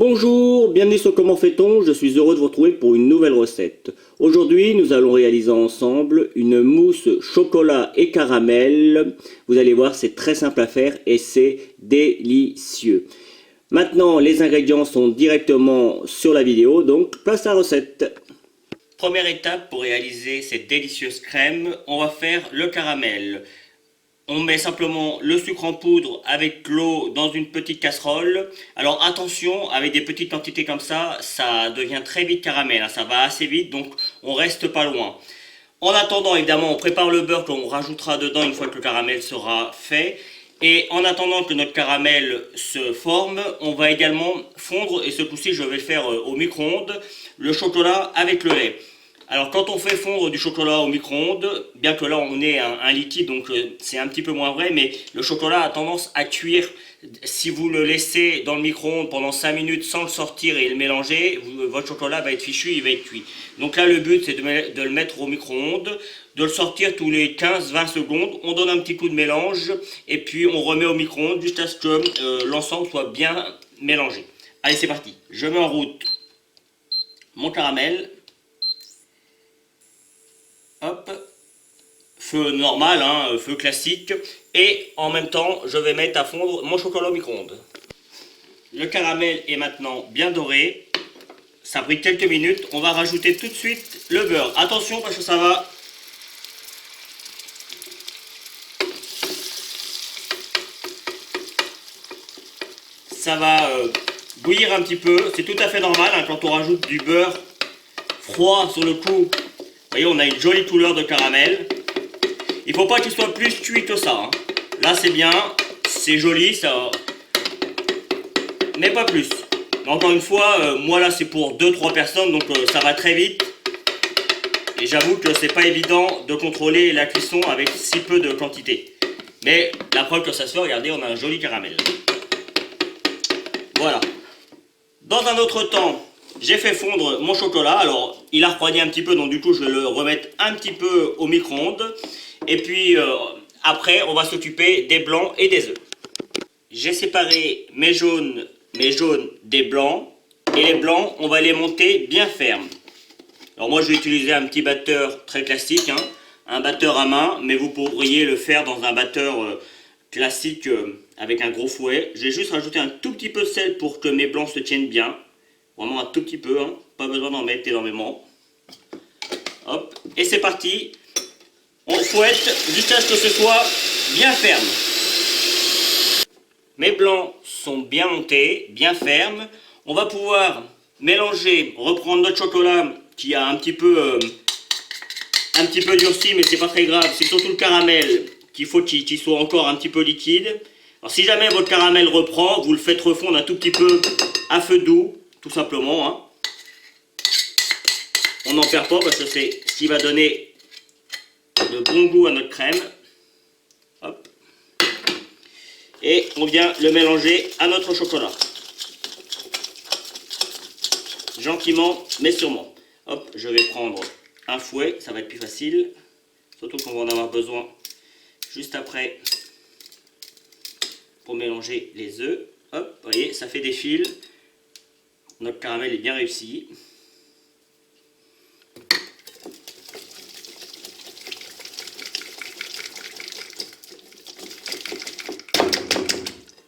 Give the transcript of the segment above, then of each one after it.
Bonjour, bienvenue sur Comment fait-on, je suis heureux de vous retrouver pour une nouvelle recette. Aujourd'hui, nous allons réaliser ensemble une mousse chocolat et caramel. Vous allez voir, c'est très simple à faire et c'est délicieux. Maintenant, les ingrédients sont directement sur la vidéo, donc place à la recette. Première étape pour réaliser cette délicieuse crème, on va faire le caramel. On met simplement le sucre en poudre avec l'eau dans une petite casserole. Alors attention, avec des petites quantités comme ça devient très vite caramel, ça va assez vite, donc on reste pas loin. En attendant, évidemment, on prépare le beurre qu'on rajoutera dedans une fois que le caramel sera fait. Et en attendant que notre caramel se forme, on va également fondre, et ce coup-ci je vais le faire au micro-ondes, le chocolat avec le lait. Alors quand on fait fondre du chocolat au micro-ondes, bien que là on ait un liquide, donc c'est un petit peu moins vrai, mais le chocolat a tendance à cuire. Si vous le laissez dans le micro-ondes pendant 5 minutes sans le sortir et le mélanger, votre chocolat va être fichu, il va être cuit. Donc là le but c'est de le mettre au micro-ondes, de le sortir tous les 15-20 secondes, on donne un petit coup de mélange, et puis on remet au micro-ondes jusqu'à ce que l'ensemble soit bien mélangé. Allez c'est parti, je mets en route mon caramel. Hop, feu normal, feu classique, et en même temps je vais mettre à fondre mon chocolat au micro-ondes. Le caramel est maintenant bien doré, ça a pris quelques minutes, on va rajouter tout de suite le beurre. Attention parce que ça va bouillir un petit peu, c'est tout à fait normal quand on rajoute du beurre froid sur le coup. Vous voyez, on a une jolie couleur de caramel. Il ne faut pas qu'il soit plus cuit que ça. Là, c'est bien, c'est joli, ça, mais pas plus. Mais encore une fois, moi là, c'est pour 2-3 personnes, donc ça va très vite. Et j'avoue que c'est pas évident de contrôler la cuisson avec si peu de quantité. Mais la preuve que ça se fait, regardez, on a un joli caramel. Voilà. Dans un autre temps, j'ai fait fondre mon chocolat, alors il a refroidi un petit peu, donc du coup je vais le remettre un petit peu au micro-ondes. Et puis après on va s'occuper des blancs et des œufs. J'ai séparé mes jaunes des blancs, et les blancs on va les monter bien fermes. Alors moi je vais utiliser un petit batteur très classique, un batteur à main, mais vous pourriez le faire dans un batteur classique avec un gros fouet. J'ai juste rajouté un tout petit peu de sel pour que mes blancs se tiennent bien. Vraiment un tout petit peu, pas besoin d'en mettre énormément. Hop, et c'est parti. On fouette jusqu'à ce que ce soit bien ferme. Mes blancs sont bien montés, bien fermes. On va pouvoir mélanger, reprendre notre chocolat qui a un petit peu durci, mais c'est pas très grave. C'est surtout le caramel qu'il faut qu'il soit encore un petit peu liquide. Alors si jamais votre caramel reprend, vous le faites refondre un tout petit peu à feu doux. Tout simplement. On n'en perd pas parce que c'est ce qui va donner le bon goût à notre crème. Hop. Et on vient le mélanger à notre chocolat. Gentiment mais sûrement. Hop, je vais prendre un fouet, ça va être plus facile. Surtout qu'on va en avoir besoin juste après pour mélanger les œufs. Hop, vous voyez, ça fait des fils. Notre caramel est bien réussi.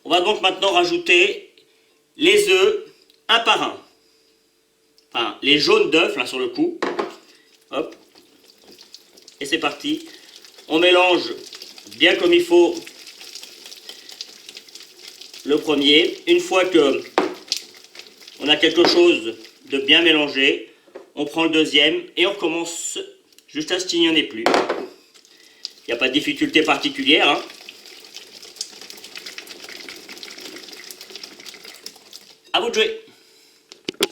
On va donc maintenant rajouter les œufs un par un. Enfin, les jaunes d'œufs là sur le coup. Hop. Et c'est parti. On mélange bien comme il faut le premier. Une fois que on a quelque chose de bien mélangé, on prend le deuxième et on recommence jusqu'à ce qu'il n'y en ait plus. Il n'y a pas de difficulté particulière. À vous de jouer.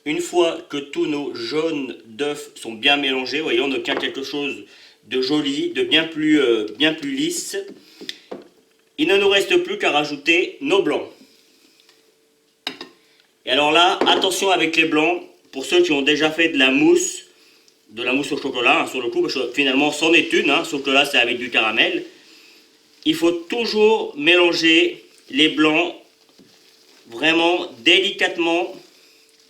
Une fois que tous nos jaunes d'œufs sont bien mélangés, vous voyez, on obtient quelque chose de joli, de bien plus lisse. Il ne nous reste plus qu'à rajouter nos blancs. Et alors là, attention avec les blancs, pour ceux qui ont déjà fait de la mousse au chocolat, sur le coup, parce que finalement c'en est une, sauf que là c'est avec du caramel. Il faut toujours mélanger les blancs vraiment délicatement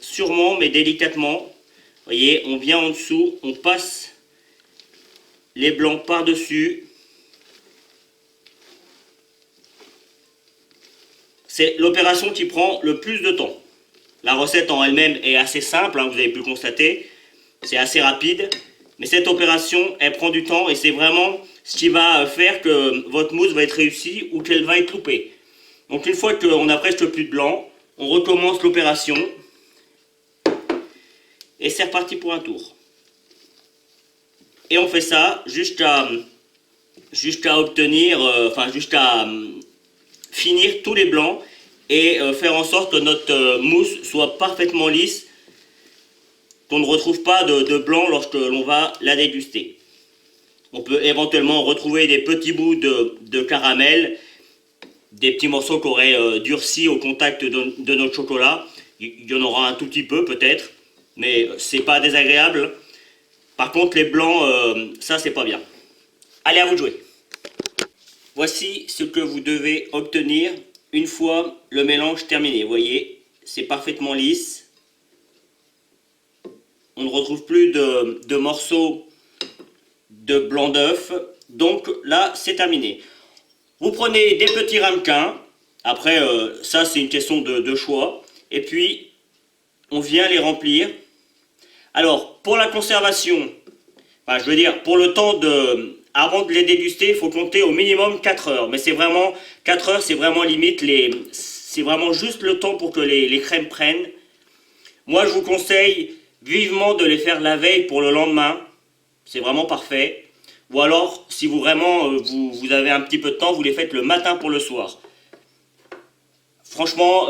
sûrement mais délicatement. Vous voyez, on vient en dessous, on passe les blancs par-dessus. C'est l'opération qui prend le plus de temps. La recette en elle-même est assez simple, hein, vous avez pu le constater. C'est assez rapide. Mais cette opération, elle prend du temps et c'est vraiment ce qui va faire que votre mousse va être réussie ou qu'elle va être loupée. Donc une fois qu'on a presque plus de blanc, on recommence l'opération. Et c'est reparti pour un tour. Et on fait ça jusqu'à obtenir, jusqu'à finir tous les blancs et faire en sorte que notre mousse soit parfaitement lisse, qu'on ne retrouve pas de blanc lorsque l'on va la déguster. On peut éventuellement retrouver des petits bouts de caramel, des petits morceaux qui auraient durci au contact de notre chocolat. Il y en aura un tout petit peu peut-être, mais c'est pas désagréable. Par contre les blancs, ça c'est pas bien. Allez, à vous de jouer. Voici ce que vous devez obtenir une fois le mélange terminé. Vous voyez, c'est parfaitement lisse. On ne retrouve plus de morceaux de blanc d'œuf. Donc là, c'est terminé. Vous prenez des petits ramequins. Après, ça, c'est une question de choix. Et puis, on vient les remplir. Alors, pour la conservation, je veux dire, pour le temps avant de les déguster, il faut compter au minimum 4 heures. Mais c'est vraiment, 4 heures, c'est vraiment limite. C'est vraiment juste le temps pour que les crèmes prennent. Moi, je vous conseille vivement de les faire la veille pour le lendemain. C'est vraiment parfait. Ou alors, si vous vous avez un petit peu de temps, vous les faites le matin pour le soir. Franchement,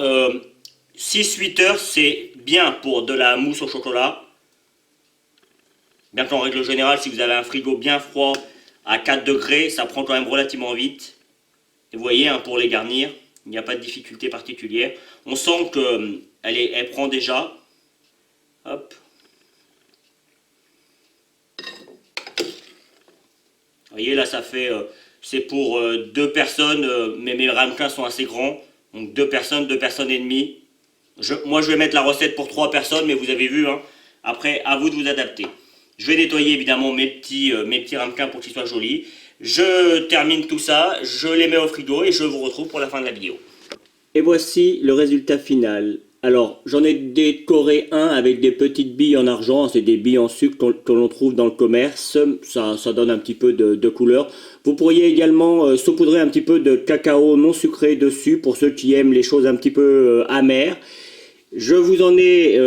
6-8 heures, c'est bien pour de la mousse au chocolat. Bien qu'en règle générale, si vous avez un frigo bien froid à 4 degrés, ça prend quand même relativement vite. Et vous voyez, hein, pour les garnir, il n'y a pas de difficulté particulière. On sent qu'elle prend déjà. Hop. Vous voyez, là, ça fait, c'est pour 2 personnes, mais mes ramequins sont assez grands. Donc 2 personnes et demie. Moi, je vais mettre la recette pour 3 personnes, mais vous avez vu, hein. Après, à vous de vous adapter. Je vais nettoyer évidemment mes petits ramequins pour qu'ils soient jolis. Je termine tout ça, je les mets au frigo et je vous retrouve pour la fin de la vidéo. Et voici le résultat final. Alors, j'en ai décoré un avec des petites billes en argent, c'est des billes en sucre que l'on trouve dans le commerce, ça donne un petit peu de couleur. Vous pourriez également saupoudrer un petit peu de cacao non sucré dessus pour ceux qui aiment les choses un petit peu amères. Je vous en ai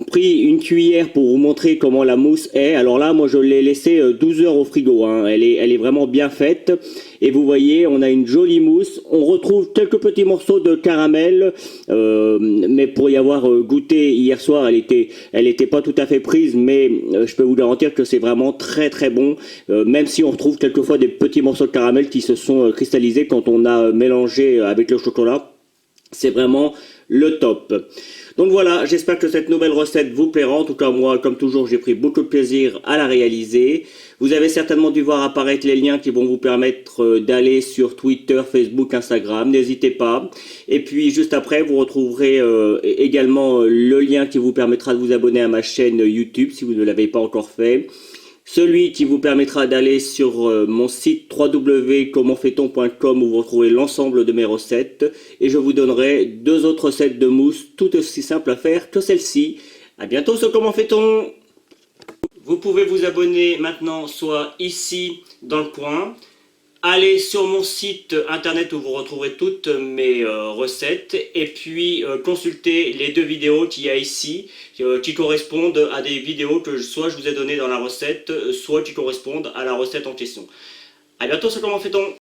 pris une cuillère pour vous montrer comment la mousse est. Alors là, moi je l'ai laissée 12 heures au frigo, hein. Elle est vraiment bien faite. Et vous voyez, on a une jolie mousse. On retrouve quelques petits morceaux de caramel. Mais pour y avoir goûté hier soir, elle était pas tout à fait prise. Mais je peux vous garantir que c'est vraiment très très bon. Même si on retrouve quelquefois des petits morceaux de caramel qui se sont cristallisés quand on a mélangé avec le chocolat. C'est vraiment le top. Donc voilà, j'espère que cette nouvelle recette vous plaira. En tout cas, moi, comme toujours, j'ai pris beaucoup de plaisir à la réaliser. Vous avez certainement dû voir apparaître les liens qui vont vous permettre d'aller sur Twitter, Facebook, Instagram. N'hésitez pas. Et puis, juste après, vous retrouverez également le lien qui vous permettra de vous abonner à ma chaîne YouTube si vous ne l'avez pas encore fait. Celui qui vous permettra d'aller sur mon site www.commentfaiton.com où vous retrouvez l'ensemble de mes recettes et je vous donnerai 2 autres recettes de mousse tout aussi simples à faire que celle-ci. À bientôt sur Comment fait-on. Vous pouvez vous abonner maintenant soit ici dans le coin. Allez sur mon site internet où vous retrouverez toutes mes recettes et puis consultez les 2 vidéos qu'il y a ici qui correspondent à des vidéos que soit je vous ai données dans la recette, soit qui correspondent à la recette en question. A bientôt sur Comment fait-on.